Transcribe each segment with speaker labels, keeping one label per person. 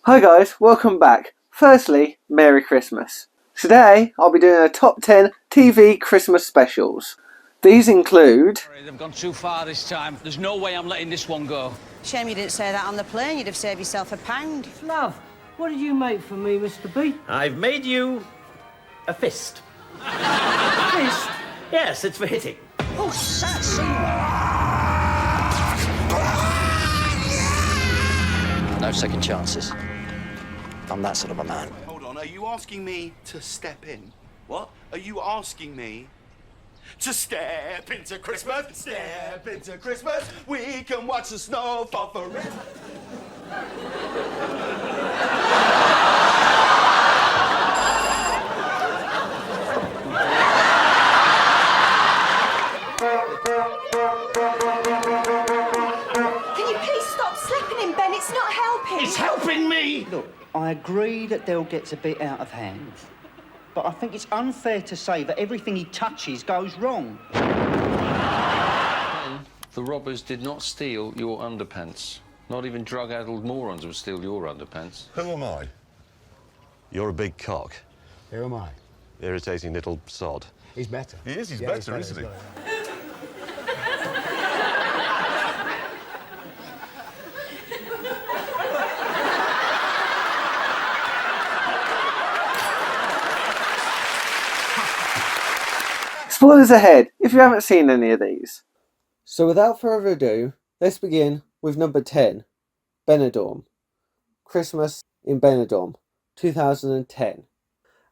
Speaker 1: Hi guys, welcome back. Firstly, Merry Christmas. Today, I'll be doing a top 10 TV Christmas specials. These include...
Speaker 2: They've gone too far this time. There's no way I'm letting this one go.
Speaker 3: Shame you didn't say that on the plane. You'd have saved yourself £1.
Speaker 4: Love, what did you make for me, Mr. B?
Speaker 5: I've made you a fist.
Speaker 4: Fist?
Speaker 5: Yes, it's for hitting.
Speaker 3: Oh, sassy.
Speaker 6: No second chances. I'm that sort of a man.
Speaker 7: Hold on, are you asking me to step in? What? Are you asking me to step into Christmas? Step into Christmas, we can watch the snow fall forever.
Speaker 3: Can you please stop slapping him, Ben? It's not helping.
Speaker 5: It's helping me!
Speaker 8: Look, I agree that Dell gets a bit out of hand, but I think it's unfair to say that everything he touches goes wrong.
Speaker 9: The robbers did not steal your underpants. Not even drug-addled morons would steal your underpants.
Speaker 10: Who am I? You're a big cock.
Speaker 11: Who am I?
Speaker 10: Irritating little sod.
Speaker 11: He's better.
Speaker 10: He is, he's better, isn't he?
Speaker 1: Spoilers ahead, if you haven't seen any of these. So without further ado, let's begin with number 10, Benidorm. Christmas in Benidorm, 2010.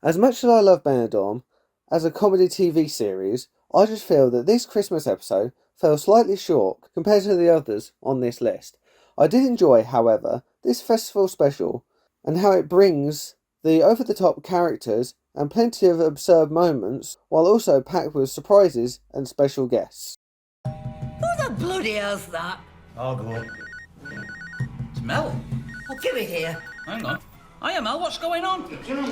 Speaker 1: As much as I love Benidorm, as a comedy TV series, I just feel that this Christmas episode fell slightly short compared to the others on this list. I did enjoy, however, this festival special and how it brings the over-the-top characters and plenty of absurd moments, while also packed with surprises and special guests.
Speaker 12: Who the bloody hell's that?
Speaker 5: I'll go.
Speaker 2: It's Mel.
Speaker 12: Well, give it here.
Speaker 2: Hang on. Hiya, Mel. What's going on?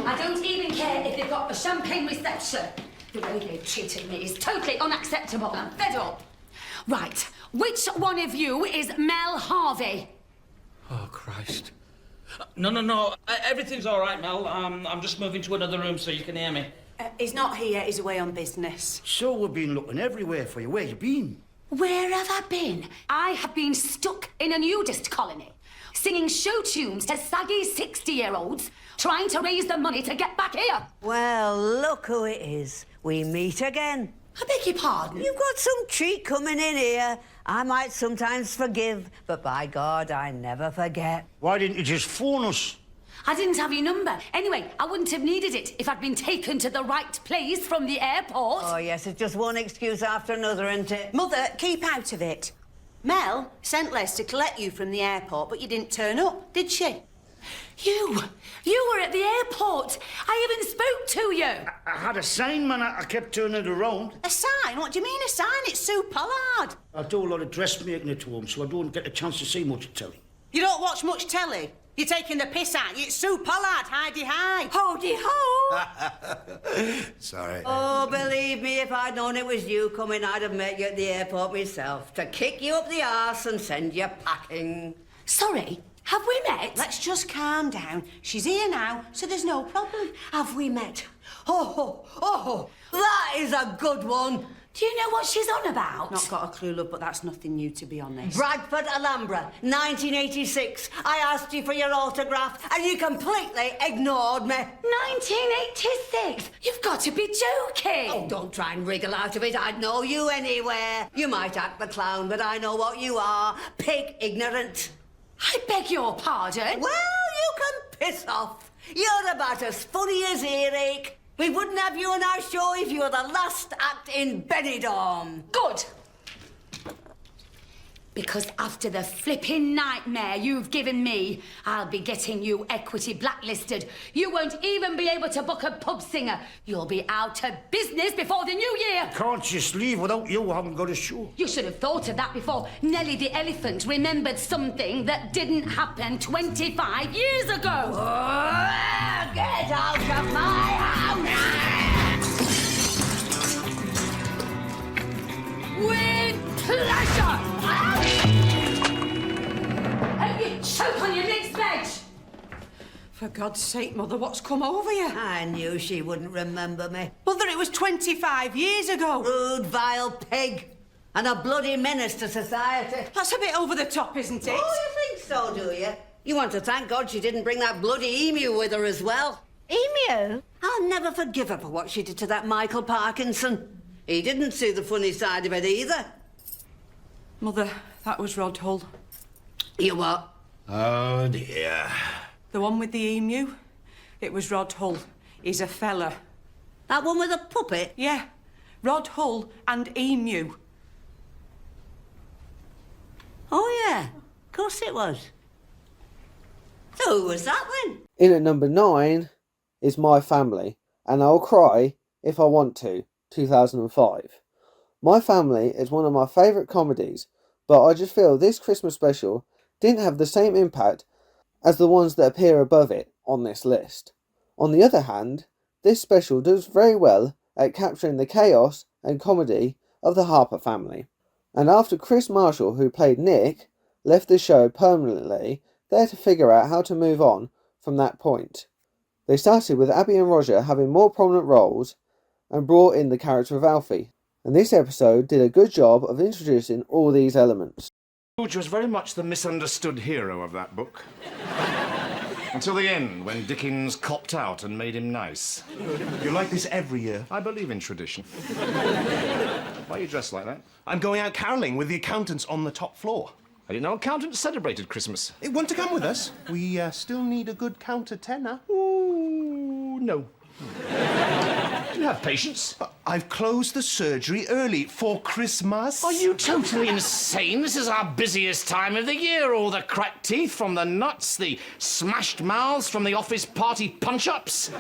Speaker 12: I don't even care if they've got a champagne reception. The way they've treated me is totally unacceptable. I'm fed up. Right, which one of you is Mel Harvey?
Speaker 2: Oh, Christ. No. Everything's all right, Mel. I'm just moving to another room so you can hear me.
Speaker 3: He's not here. He's away on business.
Speaker 5: So we've been looking everywhere for you. Where you been?
Speaker 12: Where have I been? I have been stuck in a nudist colony, singing show tunes to saggy 60-year-olds, trying to raise the money to get back here.
Speaker 13: Well, look who it is. We meet again.
Speaker 12: I beg your pardon?
Speaker 13: You've got some treat coming in here. I might sometimes forgive, but by God, I never forget.
Speaker 5: Why didn't you just phone us?
Speaker 12: I didn't have your number. Anyway, I wouldn't have needed it if I'd been taken to the right place from the airport.
Speaker 13: Oh, yes, it's just one excuse after another, isn't it?
Speaker 3: Mother, keep out of it. Mel sent Les to collect you from the airport, but you didn't turn up, did she?
Speaker 12: You were at the airport. I even spoke to you.
Speaker 5: I had a sign, man. I kept turning it around.
Speaker 3: A sign? What do you mean a sign? It's Sue Pollard.
Speaker 5: I do a lot of dressmaking at home, so I don't get a chance to see much telly.
Speaker 3: You don't watch much telly? You're taking the piss out. It's Sue Pollard, hidey-hi.
Speaker 13: Howdy-ho!
Speaker 7: Sorry.
Speaker 13: Oh, believe me, if I'd known it was you coming, I'd have met you at the airport myself to kick you up the arse and send you packing.
Speaker 12: Sorry, have we met?
Speaker 3: Let's just calm down. She's here now, so there's no problem.
Speaker 13: Have we met? Oh, that is a good one.
Speaker 12: Do you know what she's on about?
Speaker 3: Not got a clue, love, but that's nothing new, to be honest.
Speaker 13: Bradford, Alhambra, 1986. I asked you for your autograph and you completely ignored me.
Speaker 12: 1986? You've got to be joking.
Speaker 13: Oh, don't try and wriggle out of it. I'd know you anywhere. You might act the clown, but I know what you are. Pig ignorant.
Speaker 12: I beg your pardon?
Speaker 13: Well, you can piss off. You're about as funny as earache. We wouldn't have you on our show if you were the last act in Benidorm.
Speaker 12: Good. Because after the flipping nightmare you've given me, I'll be getting you equity blacklisted. You won't even be able to book a pub singer. You'll be out of business before the new year.
Speaker 5: Can't just leave without you having got a show.
Speaker 12: You should have thought of that before Nellie the elephant remembered something that didn't happen 25 years ago.
Speaker 13: Get out of my house!
Speaker 12: With pleasure! Hope you choke on your next veg!
Speaker 4: For God's sake, Mother, what's come over you?
Speaker 13: I knew she wouldn't remember me.
Speaker 4: Mother, it was 25 years ago.
Speaker 13: Rude, vile pig. And a bloody menace to society.
Speaker 4: That's a bit over the top, isn't it?
Speaker 13: Oh, you think so, do you? You want to thank God she didn't bring that bloody emu with her as well.
Speaker 3: Emu?
Speaker 13: I'll never forgive her for what she did to that Michael Parkinson. He didn't see the funny side of it either.
Speaker 4: Mother, that was Rod Hull.
Speaker 13: You what?
Speaker 5: Oh, dear.
Speaker 4: The one with the emu? It was Rod Hull. He's a fella.
Speaker 13: That one with a puppet?
Speaker 4: Yeah. Rod Hull and emu.
Speaker 13: Oh, yeah. Of course it was. So who was that then?
Speaker 1: In at number 9 is My Family, and I'll Cry If I Want to, 2005. My Family is one of my favourite comedies, but I just feel this Christmas special didn't have the same impact as the ones that appear above it on this list. On the other hand, this special does very well at capturing the chaos and comedy of the Harper family. And after Chris Marshall, who played Nick, left the show permanently, they had to figure out how to move on from that point. They started with Abby and Roger having more prominent roles and brought in the character of Alfie. And this episode did a good job of introducing all these elements.
Speaker 11: Scrooge was very much the misunderstood hero of that book. Until the end, when Dickens copped out and made him nice.
Speaker 7: You like this every year?
Speaker 11: I believe in tradition. Why are you dressed like that?
Speaker 7: I'm going out caroling with the accountants on the top floor.
Speaker 11: I didn't know accountants celebrated Christmas.
Speaker 7: They want to come with us? We still need a good countertenor.
Speaker 11: Ooh, no. Do you have patience?
Speaker 7: I've closed the surgery early for Christmas.
Speaker 11: Are you totally insane? This is our busiest time of the year. All the cracked teeth from the nuts, the smashed mouths from the office party punch-ups.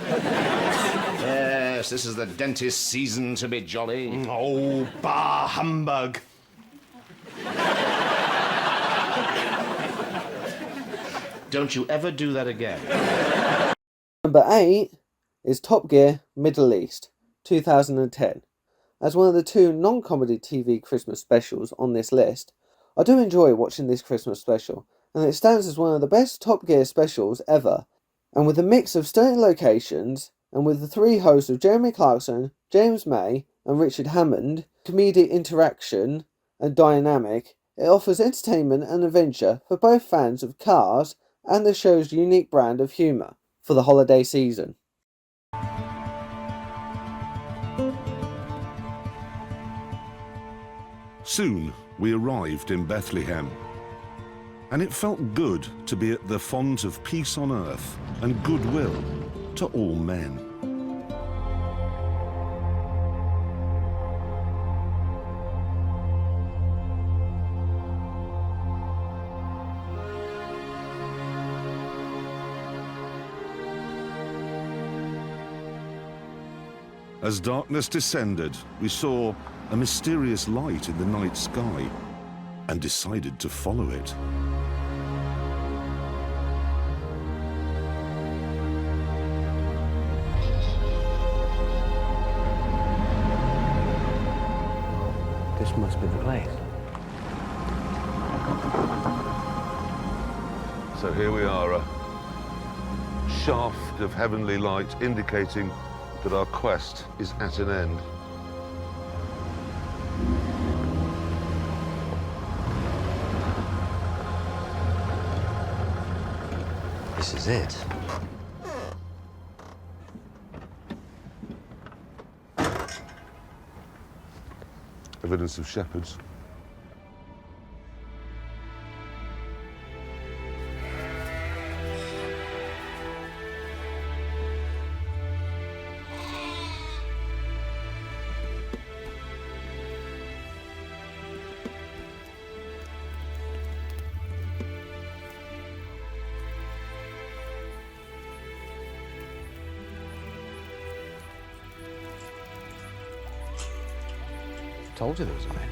Speaker 11: Yes, this is the dentist's season to be jolly.
Speaker 7: Oh, bah humbug.
Speaker 11: Don't you ever do that again.
Speaker 1: Number 8 is Top Gear Middle East, 2010. As one of the 2 non-comedy TV Christmas specials on this list, I do enjoy watching this Christmas special, and it stands as one of the best Top Gear specials ever. And with a mix of stunning locations, and with the 3 hosts of Jeremy Clarkson, James May, and Richard Hammond, comedic interaction and dynamic, it offers entertainment and adventure for both fans of cars and the show's unique brand of humour for the holiday season.
Speaker 14: Soon we arrived in Bethlehem, and it felt good to be at the font of peace on earth and goodwill to all men. As darkness descended, we saw a mysterious light in the night sky and decided to follow it.
Speaker 15: This must be the place.
Speaker 14: So here we are, a shaft of heavenly light indicating that our quest is at an end.
Speaker 6: This is it.
Speaker 14: Evidence of shepherds.
Speaker 6: Told you there was a man.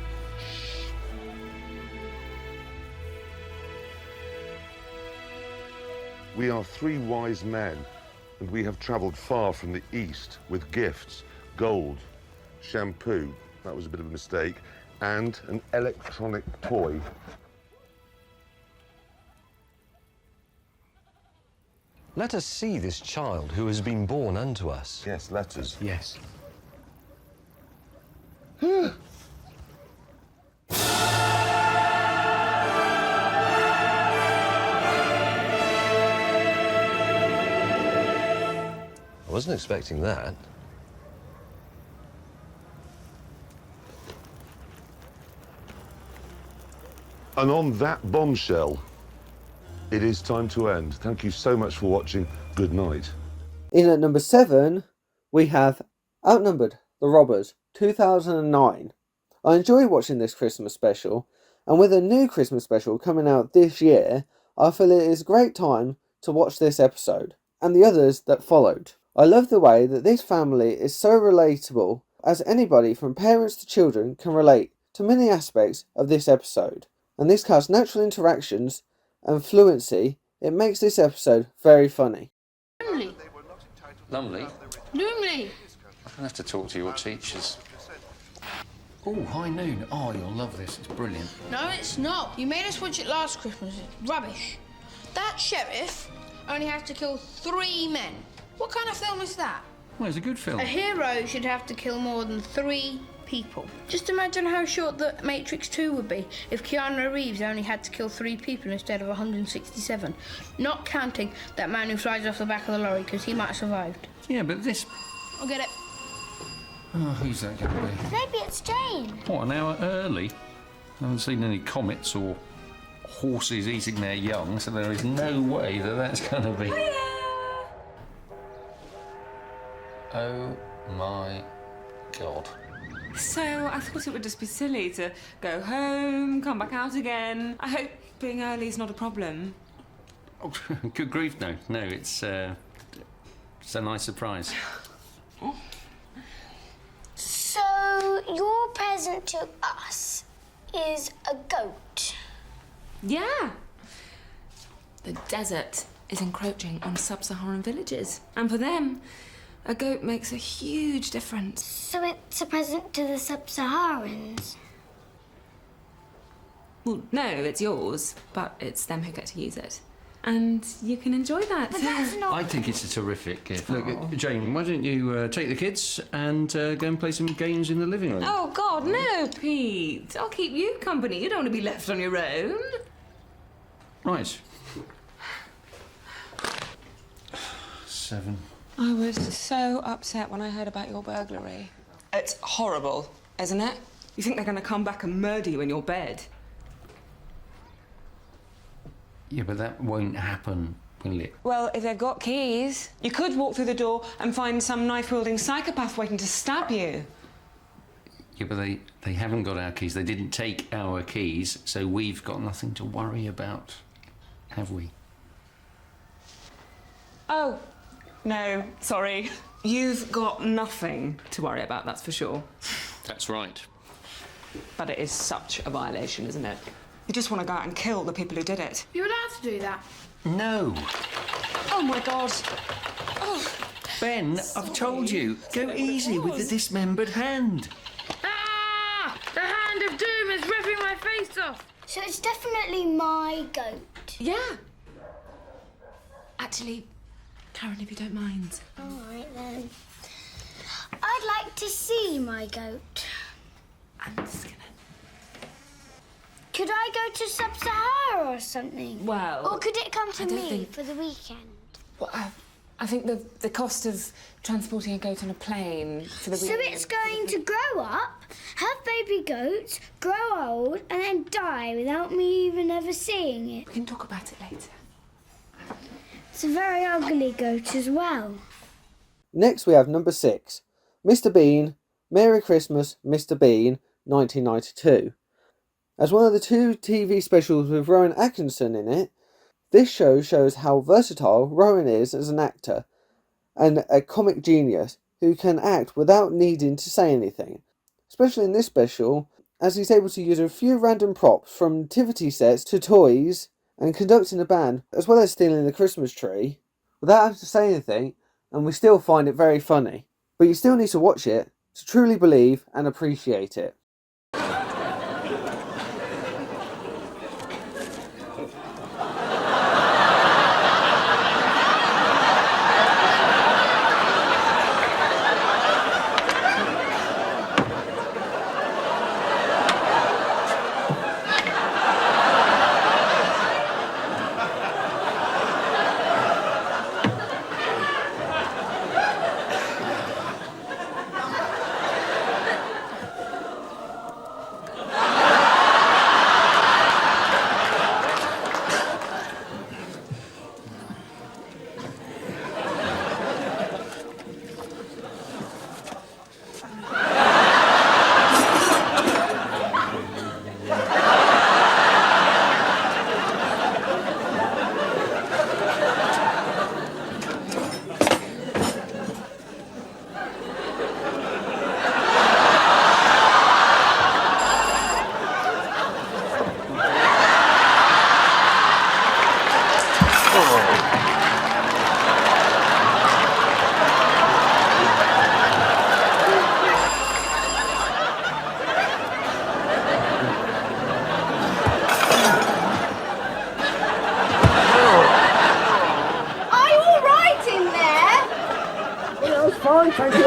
Speaker 14: We are 3 wise men, and we have travelled far from the east with gifts, gold, shampoo, that was a bit of a mistake, and an electronic toy.
Speaker 10: Let us see this child who has been born unto us.
Speaker 14: Yes, let us.
Speaker 5: Yes.
Speaker 10: I wasn't expecting that.
Speaker 14: And on that bombshell, it is time to end. Thank you so much for watching. Good night.
Speaker 1: In at number 7, we have Outnumbered the Robbers, 2009. I enjoy watching this Christmas special, and with a new Christmas special coming out this year, I feel it is a great time to watch this episode, and the others that followed. I love the way that this family is so relatable, as anybody from parents to children can relate to many aspects of this episode. And this cast natural interactions and fluency, it makes this episode very funny.
Speaker 12: Lumley.
Speaker 9: Lumley?
Speaker 12: Lumley.
Speaker 9: I'm gonna have to talk to your teachers. Oh, High Noon. Oh, you'll love this. It's brilliant.
Speaker 16: No, it's not. You made us watch it last Christmas. It's rubbish. That sheriff only has to kill 3 men. What kind of film is that?
Speaker 9: Well, it's a good film.
Speaker 16: A hero should have to kill more than 3 people. Just imagine how short the Matrix 2 would be if Keanu Reeves only had to kill 3 people instead of 167. Not counting that man who flies off the back of the lorry, because he might have survived.
Speaker 9: Yeah, but this...
Speaker 16: I'll get it.
Speaker 9: Oh, who's that going to be?
Speaker 12: Maybe it's Jane.
Speaker 9: What, an hour early? I haven't seen any comets or horses eating their young, so there is no way that that's going to be... Oh my God.
Speaker 4: So I thought it would just be silly to go home, come back out again. I hope being early is not a problem.
Speaker 9: Oh, good grief, no. No, it's a nice surprise.
Speaker 12: So, your present to us is a goat.
Speaker 4: Yeah. The desert is encroaching on sub-Saharan villages. And for them, a goat makes a huge difference.
Speaker 12: So it's a present to the sub-Saharans?
Speaker 4: Well, no, it's yours, but it's them who get to use it. And you can enjoy that.
Speaker 12: But that's not...
Speaker 9: I think it's a terrific gift. Look, Jane, why don't you take the kids and go and play some games in the living room?
Speaker 4: Oh, God, no, Pete. I'll keep you company. You don't want to be left on your own.
Speaker 9: Right. 7.
Speaker 4: I was so upset when I heard about your burglary. It's horrible, isn't it? You think they're going to come back and murder you in your bed?
Speaker 9: Yeah, but that won't happen, will it?
Speaker 4: Well, if they've got keys, you could walk through the door and find some knife-wielding psychopath waiting to stab you.
Speaker 9: Yeah, but they haven't got our keys. They didn't take our keys, so we've got nothing to worry about, have we?
Speaker 4: Oh, no, sorry. You've got nothing to worry about, that's for sure.
Speaker 9: That's right.
Speaker 4: But it is such a violation, isn't it? You just want to go out and kill the people who did it.
Speaker 16: You're allowed to do that.
Speaker 9: No.
Speaker 4: Oh, my God. Oh.
Speaker 9: Ben, I've told you, go easy with the dismembered hand.
Speaker 16: Ah! The hand of doom is ripping my face off.
Speaker 12: So it's definitely my goat.
Speaker 4: Yeah. Actually, Karen, if you don't mind.
Speaker 12: All right, then. I'd like to see my goat.
Speaker 4: I'm just gonna...
Speaker 12: Could I go to Sub-Sahara or something?
Speaker 4: Well...
Speaker 12: Or could it come to me for the weekend?
Speaker 4: Well, I think the cost of transporting a goat on a plane for the weekend...
Speaker 12: So it's going to grow up, have baby goats, grow old, and then die without me even ever seeing it.
Speaker 4: We can talk about it later.
Speaker 12: It's a very ugly goat as well.
Speaker 1: Next we have number 6, Mr. Bean, Merry Christmas, Mr. Bean, 1992. As one of the 2 TV specials with Rowan Atkinson in it, this show shows how versatile Rowan is as an actor and a comic genius who can act without needing to say anything. Especially in this special, as he's able to use a few random props from nativity sets to toys and conducting a band, as well as stealing the Christmas tree, without having to say anything, and we still find it very funny. But you still need to watch it to truly believe and appreciate it.
Speaker 17: Thank you.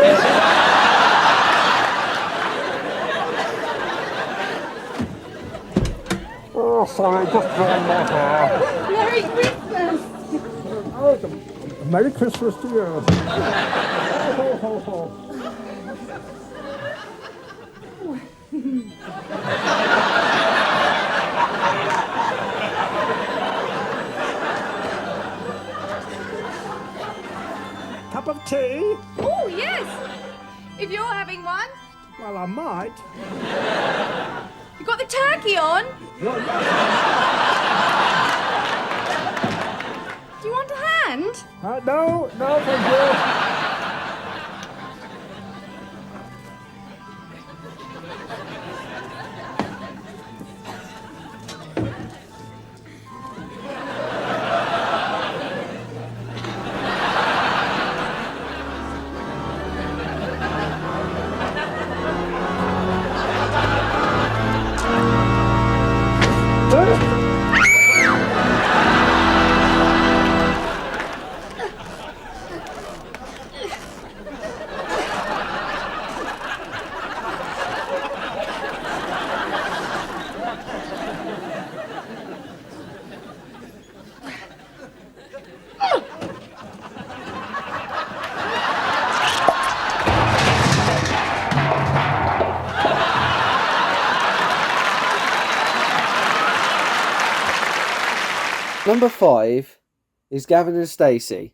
Speaker 17: Oh, sorry, just drawn my hair.
Speaker 18: Merry Christmas!
Speaker 17: Oh, Merry Christmas to you. Ho, ho, ho. Cup of tea?
Speaker 18: Oh, yes! If you're having one.
Speaker 17: Well, I might.
Speaker 18: You got the turkey on? Do you want a hand?
Speaker 17: No, thank you.
Speaker 1: Number 5 is Gavin and Stacey,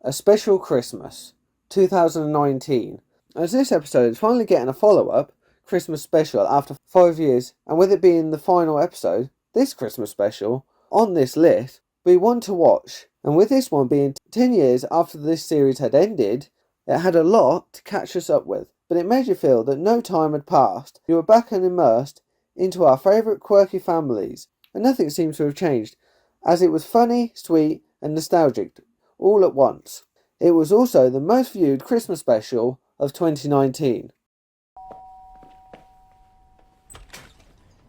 Speaker 1: A Special Christmas, 2019. As this episode is finally getting a follow-up Christmas special after 5 years, and with it being the final episode, this Christmas special, on this list, we want to watch. And with this one being 10 years after this series had ended, it had a lot to catch us up with, but it made you feel that no time had passed. You were back and immersed into our favourite quirky families, and nothing seems to have changed, as it was funny, sweet and nostalgic all at once. It was also the most viewed Christmas special of 2019.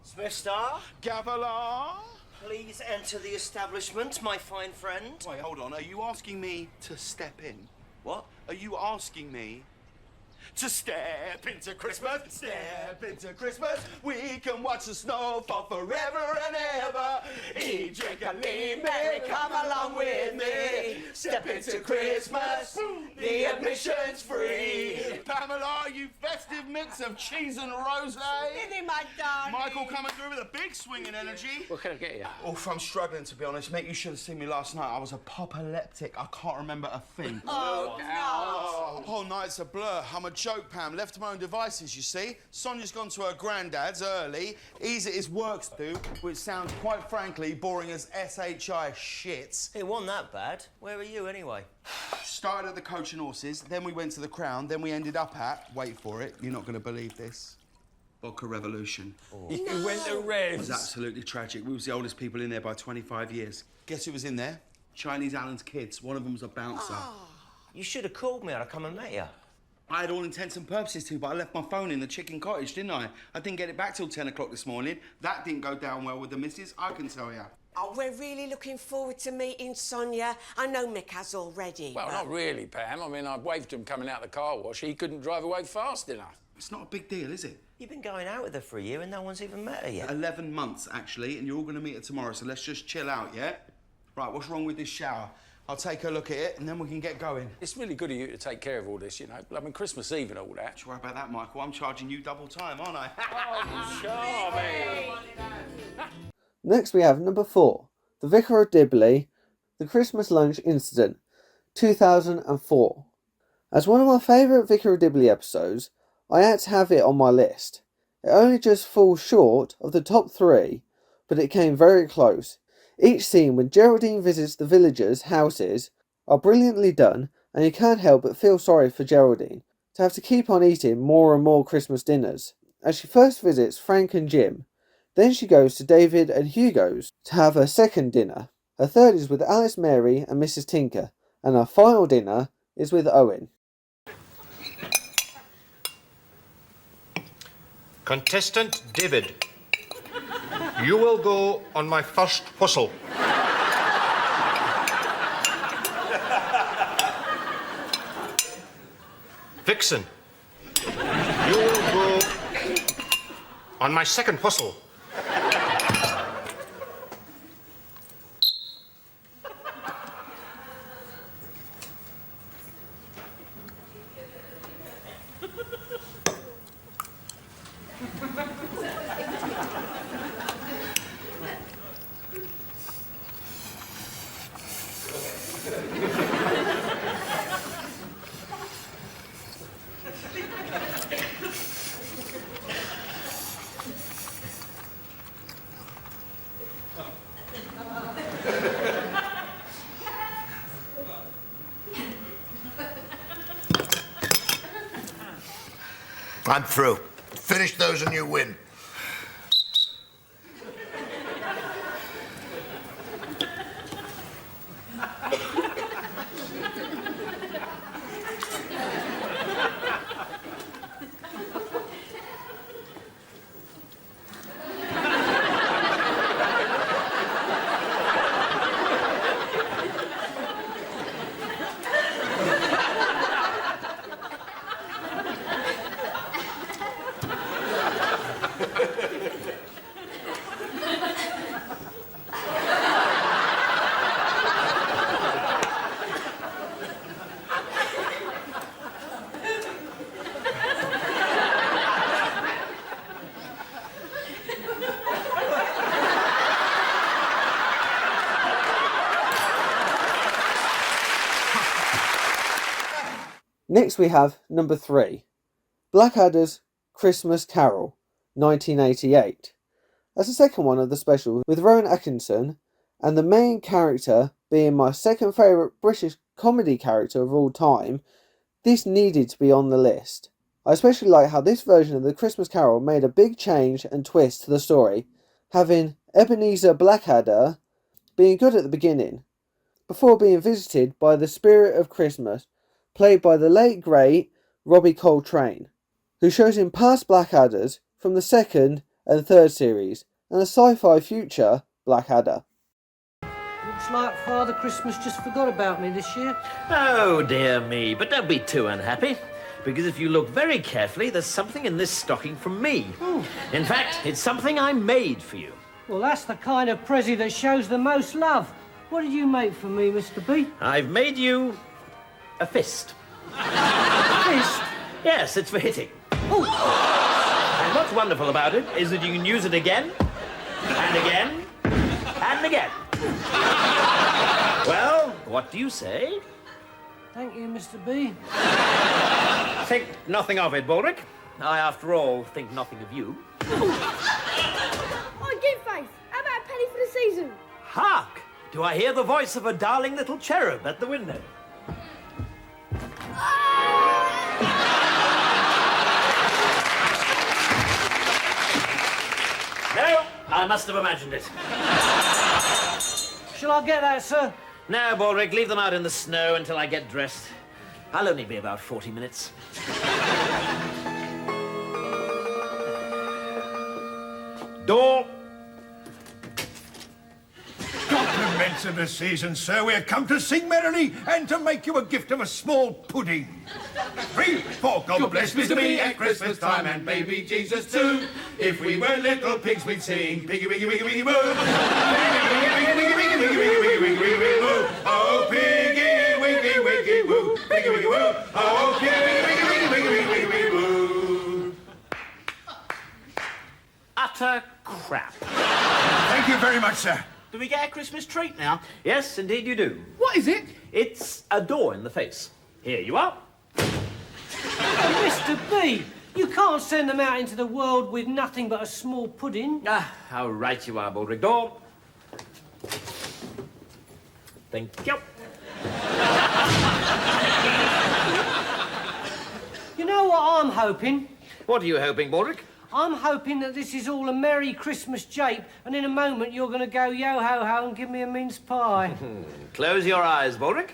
Speaker 19: Smith Star?
Speaker 7: Gavilar?
Speaker 19: Please enter the establishment, my fine friend.
Speaker 7: Wait, hold on. Are you asking me to step in?
Speaker 19: What?
Speaker 7: Are you asking me to step into Christmas? Step into Christmas. We can watch the snow fall forever and ever. Eat, drink, and lean merry. Come along with me. Step into Christmas. The admission's free. Pamela, you festive mix of cheese and rosé.
Speaker 13: Minnie, my darling.
Speaker 7: Michael coming through with a big swinging energy.
Speaker 9: What can I get you?
Speaker 7: Oof, I'm struggling, to be honest. Mate, you should have seen me last night. I was apocalyptic. I can't remember a thing.
Speaker 13: Oh, no.
Speaker 7: The whole night's a blur. I'm a joke, Pam. Left to my own devices, you see. Sonia's gone to her granddad's early. He's at his work do, which sounds, quite frankly, boring as SHI shit.
Speaker 19: It wasn't that bad. Where were you, anyway?
Speaker 7: Started at the Coach and Horses, then we went to the Crown, then we ended up at, wait for it, you're not going to believe this, Vodka Revolution.
Speaker 19: Oh.
Speaker 17: You went to
Speaker 7: It
Speaker 17: Revs.
Speaker 7: was absolutely tragic. We was the oldest people in there by 25 years. Guess who was in there? Chinese Alan's kids. One of them was a bouncer.
Speaker 19: You should have called me. I'd have come and met you.
Speaker 7: I had all intents and purposes to, but I left my phone in the chicken cottage, didn't I? I didn't get it back till 10 o'clock this morning. That didn't go down well with the missus, I can tell you.
Speaker 13: Oh, we're really looking forward to meeting Sonia. I know Mick has already.
Speaker 17: Well, not really, Pam. I mean, I waved to him coming out of the car wash. He couldn't drive away fast enough.
Speaker 7: It's not a big deal, is it?
Speaker 19: You've been going out with her for a year and no one's even met her yet.
Speaker 7: 11 months, actually, and you're all going to meet her tomorrow, so let's just chill out, yeah? Right, what's wrong with this shower? I'll take a look at it, and then we can get going.
Speaker 17: It's really good of you to take care of all this, you know. I mean, Christmas Eve and all that.
Speaker 7: Don't worry about that, Michael. I'm charging you double time, aren't I?
Speaker 17: Charming.
Speaker 1: Next we have number 4, The Vicar of Dibley, The Christmas Lunch Incident, 2004. As one of my favourite Vicar of Dibley episodes, I had to have it on my list. It only just falls short of the top 3, but it came very close. Each scene when Geraldine visits the villagers' houses are brilliantly done, and you can't help but feel sorry for Geraldine to have to keep on eating more and more Christmas dinners. As she first visits Frank and Jim, then she goes to David and Hugo's to have her second dinner. Her third is with Alice Mary and Mrs. Tinker, and her final dinner is with Owen.
Speaker 20: Contestant David, you will go on my first whistle. Vixen, you will go on my second whistle.
Speaker 21: I'm through. Finish those and you win.
Speaker 1: Next we have number 3, Blackadder's Christmas Carol, 1988. That's the second one of the special, with Rowan Atkinson, and the main character being my second favourite British comedy character of all time. This needed to be on the list. I especially like how this version of the Christmas Carol made a big change and twist to the story, having Ebenezer Blackadder being good at the beginning, before being visited by the Spirit of Christmas, played by the late great Robbie Coltrane, who shows him past Blackadders from the second and third series, and a sci-fi future Blackadder.
Speaker 22: Looks like Father Christmas just forgot about me this year.
Speaker 23: Oh, dear me. But don't be too unhappy, because if you look very carefully, there's something in this stocking from me. In fact, it's something I made for you.
Speaker 22: Well, that's the kind of prezi that shows the most love. What did you make for me, Mr. B?
Speaker 23: I've made you a fist.
Speaker 22: A fist?
Speaker 23: Yes, it's for hitting. And what's wonderful about it is that you can use it again, and again, and again. Well, what do you say?
Speaker 22: Thank you, Mr. B.
Speaker 23: Think nothing of it, Baldric. I, after all, think nothing of you.
Speaker 18: Oh, give faith. How about a penny for the season?
Speaker 23: Hark! Do I hear the voice of a darling little cherub at the window? No, I must have imagined it.
Speaker 22: Shall I get that, sir?
Speaker 23: No, Baldric, leave them out in the snow until I get dressed. I'll only be about 40 minutes. Door.
Speaker 21: Compliments of the season, sir. We have come to sing merrily and to make you a gift of a small pudding. 3, 4, God bless Mr. B at Christmas time and baby Jesus too. If we were little pigs, we'd sing piggy, wiggy, wiggy, wiggy, woo. Piggy, wiggy, wiggy, wiggy, wiggy, wiggy, wiggy, wiggy, wiggy, woo. Oh, piggy, wiggy, wiggy, woo. Piggy, wiggy, woo. Oh, piggy, wiggy, wiggy, wiggy, wiggy, wiggy, woo.
Speaker 23: Utter crap.
Speaker 21: Thank you very much, sir.
Speaker 23: Do we get a Christmas treat now? Yes, indeed you do.
Speaker 22: What is it?
Speaker 23: It's a door in the face. Here you are.
Speaker 22: Oh, Mr. B, you can't send them out into the world with nothing but a small pudding.
Speaker 23: Ah, how right you are, Baldric. Door. Thank you.
Speaker 22: You know what I'm hoping?
Speaker 23: What are you hoping, Baldric?
Speaker 22: I'm hoping that this is all a Merry Christmas jape, and in a moment you're going to go yo-ho-ho and give me a mince pie.
Speaker 23: Close your eyes, Baldric.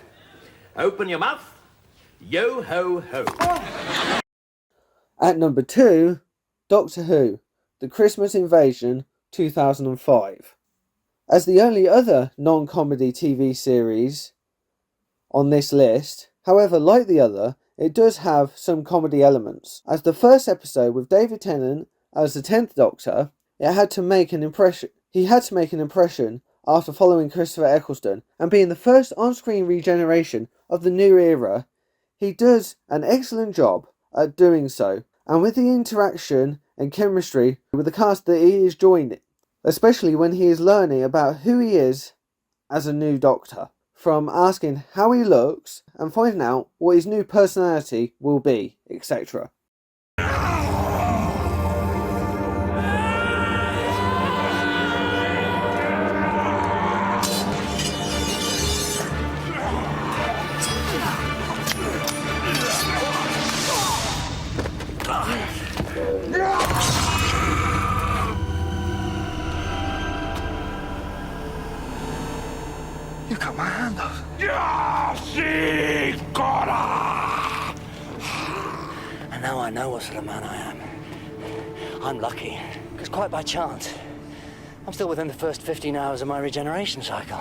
Speaker 23: Open your mouth. Yo-ho-ho.
Speaker 1: At number 2, Doctor Who, The Christmas Invasion, 2005. As the only other non-comedy TV series on this list, however, like the other, it does have some comedy elements. As the first episode with David Tennant as the 10th Doctor, he had to make an impression after following Christopher Eccleston and being the first on-screen regeneration of the new era. He does an excellent job at doing so, and with the interaction and chemistry with the cast that he is joining, especially when he is learning about who he is as a new Doctor, from asking how he looks and finding out what his new personality will be, etc.
Speaker 7: You cut my hand off.
Speaker 23: And now I know what sort of man I am. I'm lucky, because quite by chance, I'm still within the first 15 hours of my regeneration cycle,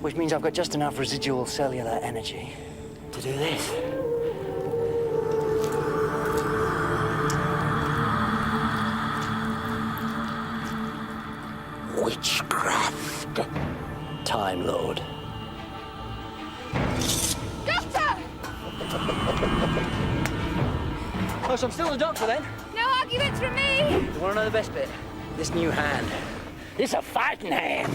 Speaker 23: which means I've got just enough residual cellular energy to do this. Witchcraft. Time Lord.
Speaker 18: Doctor!
Speaker 23: Oh, so I'm still the Doctor then?
Speaker 18: No arguments from me!
Speaker 23: You want to know the best bit? This new hand. It's a fighting hand.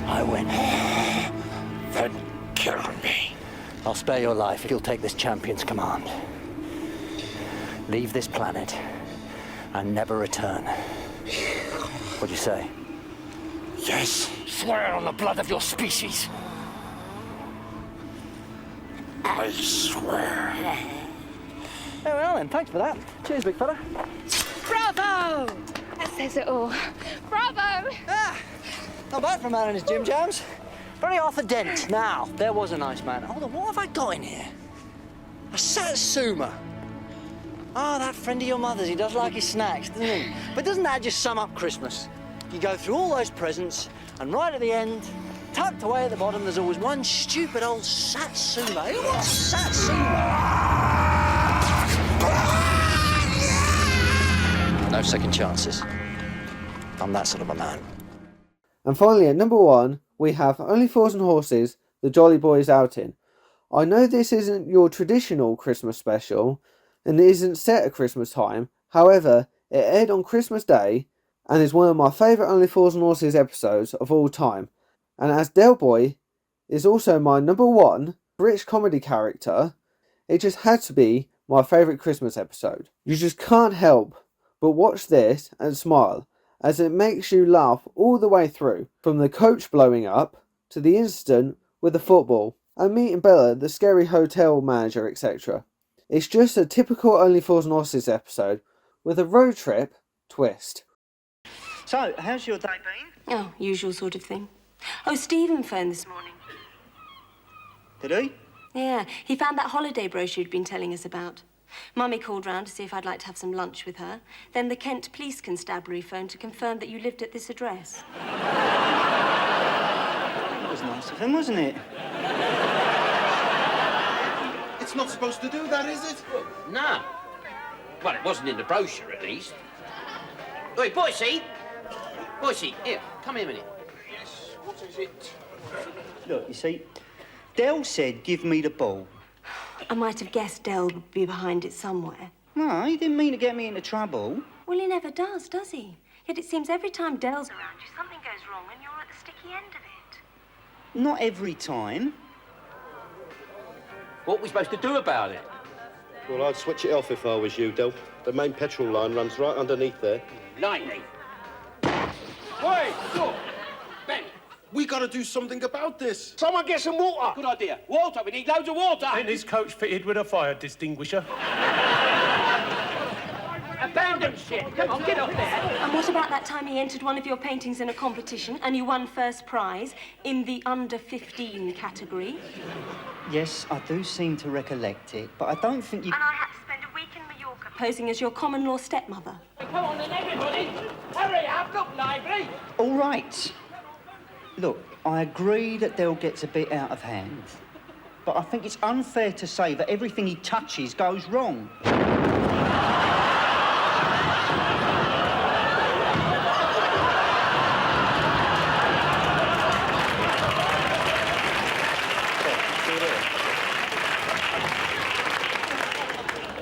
Speaker 23: I win. Then kill me. I'll spare your life if you'll take this champion's command. Leave this planet and never return. What'd you say? Yes. Swear on the blood of your species. I swear. Very well then, thanks for that. Cheers, big fella.
Speaker 18: Bravo! That says it all. Bravo!
Speaker 23: Not bad for a man in his gym jams. Very Arthur Dent. Now, there was a nice man. Hold on, what have I got in here? A Satsuma. Ah, that friend of your mother's, he does like his snacks, doesn't he? But doesn't that just sum up Christmas? You go through all those presents, and right at the end, tucked away at the bottom, there's always one stupid old Satsuma. Who wants Satsuma?
Speaker 6: No second chances. I'm that sort of a man.
Speaker 1: And finally, at number 1, we have Only Fools and Horses, The Jolly Boys Outing. I know this isn't your traditional Christmas special, and it isn't set at Christmas time. However, it aired on Christmas Day, and is one of my favourite Only Fools and Horses episodes of all time. And as Del Boy is also my number 1 British comedy character, it just had to be my favourite Christmas episode. You just can't help but watch this and smile, as it makes you laugh all the way through, from the coach blowing up, to the incident with the football, and meeting Bella, the scary hotel manager, etc. It's just a typical Only Fools and Horses episode, with a road trip twist.
Speaker 2: So, how's your day been?
Speaker 3: Oh, usual sort of thing. Oh, Stephen phoned this morning.
Speaker 2: Did he?
Speaker 3: Yeah, he found that holiday brochure you'd been telling us about. Mummy called round to see if I'd like to have some lunch with her. Then the Kent Police Constabulary phoned to confirm that you lived at this address.
Speaker 2: That was nice of him, wasn't it?
Speaker 7: It's not supposed to do that, is it?
Speaker 11: No. Well, it wasn't in the brochure, at least. Wait, Boycie! Boycie, here, come here a minute.
Speaker 7: Yes, what is it?
Speaker 2: Look, you see, Del said give me the ball.
Speaker 3: I might have guessed Del would be behind it somewhere.
Speaker 2: No, he didn't mean to get me into trouble.
Speaker 3: Well, he never does he? Yet it seems every time Del's around you, something goes wrong and you're at the sticky end of it.
Speaker 2: Not every time.
Speaker 11: What are we supposed to do about it?
Speaker 8: Well, I'd switch it off if I was you, Del. The main petrol line runs right underneath there.
Speaker 11: Lightning. Wait, stop! Ben!
Speaker 7: We gotta do something about this.
Speaker 11: Someone get some water! Good idea. Water, we need loads of water!
Speaker 21: Ain't this coach fitted with a fire distinguisher?
Speaker 11: Abandon shit! Come on, get up there!
Speaker 3: And what about that time he entered one of your paintings in a competition and you won first prize in the under 15 category?
Speaker 2: Yes, I do seem to recollect it, but I don't think you...
Speaker 3: And I had to spend a week in Mallorca posing as your common-law stepmother.
Speaker 5: Come on then, everybody! Hurry up, look lively!
Speaker 2: All right. Look, I agree that Dell gets a bit out of hand, but I think it's unfair to say that everything he touches goes wrong.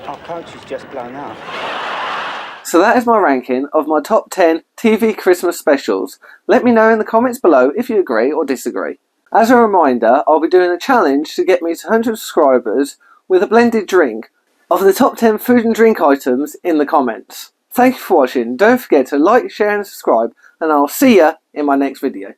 Speaker 2: Our coach has just blown up.
Speaker 1: So that is my ranking of my top 10 TV Christmas specials. Let me know in the comments below if you agree or disagree. As a reminder, I'll be doing a challenge to get me to 100 subscribers with a blended drink of the top 10 food and drink items in the comments. Thank you for watching. Don't forget to like, share and subscribe, and I'll see ya in my next video.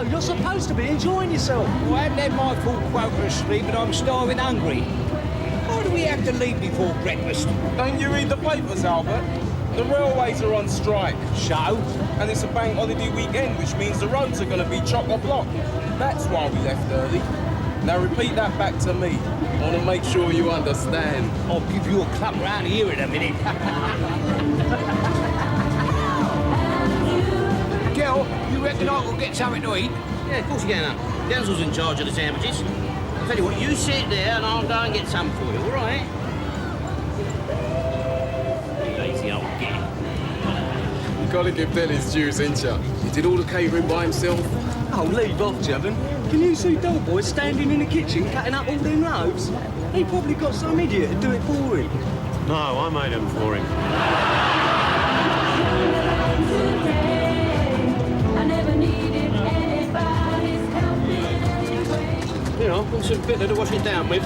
Speaker 5: You're supposed to be enjoying yourself. Well, I haven't had my full quota of sleep and I'm starving hungry. Why do we have to leave before breakfast?
Speaker 10: Don't you read the papers, Albert? The railways are on strike.
Speaker 5: So?
Speaker 10: And it's a bank holiday weekend, which means the roads are going to be chock-a-block. That's why we left early. Now repeat that back to me. I want to make sure you understand.
Speaker 5: I'll give you a clap round here in a minute. Gil, you reckon I could get something to eat?
Speaker 11: Yeah, of course you can. Denzel's in charge of the sandwiches. I'll tell you what, you sit there and I'll go and get some for you, all right? You lazy old git.
Speaker 10: You got to give Del his dues, ain't you? He did all the catering by himself.
Speaker 22: Oh, leave off, Jevon. Can you see Doughboy standing in the kitchen cutting up all them loaves? He probably got some idiot to do it for him.
Speaker 8: No, I made them for him.
Speaker 11: You know, and some bitter to wash it down with.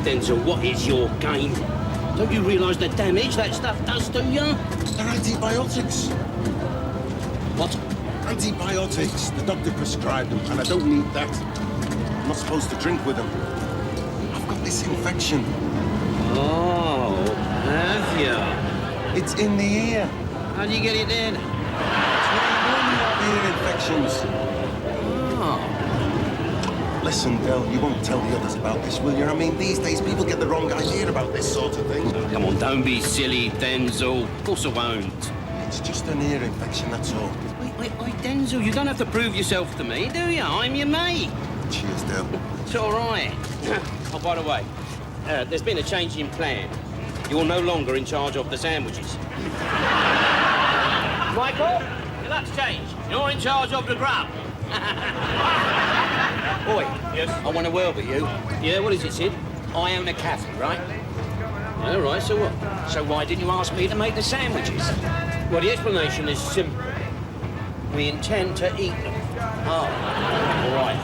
Speaker 11: Denzel, what is your game? Don't you realise the damage that stuff does to you?
Speaker 21: They're antibiotics.
Speaker 11: What?
Speaker 21: Antibiotics. The doctor prescribed them, and I don't need that. I'm not supposed to drink with them. I've got this infection.
Speaker 11: Oh, have you?
Speaker 21: It's in the ear.
Speaker 11: How do you get it then?
Speaker 21: Ear infections.
Speaker 11: Oh.
Speaker 21: Listen, Del, you won't tell the others about this, will you? I mean, these days people get the wrong idea about this sort of thing.
Speaker 11: Oh, come on, don't be silly, Denzel. Of course I won't.
Speaker 21: It's just an ear infection, that's all.
Speaker 11: Wait, Denzel, you don't have to prove yourself to me, do you? I'm your mate.
Speaker 21: Cheers, Del.
Speaker 11: It's all right. Oh, by the way, there's been a change in plan. You're no longer in charge of the sandwiches. Michael, your luck's changed. You're in charge of the grub. Oi. Yes? I want to word with you. Yeah, what is it, Sid? I own a cafe, right? All right, so what? So why didn't you ask me to make the sandwiches? Well, the explanation is simple. We intend to eat them. Oh, all right.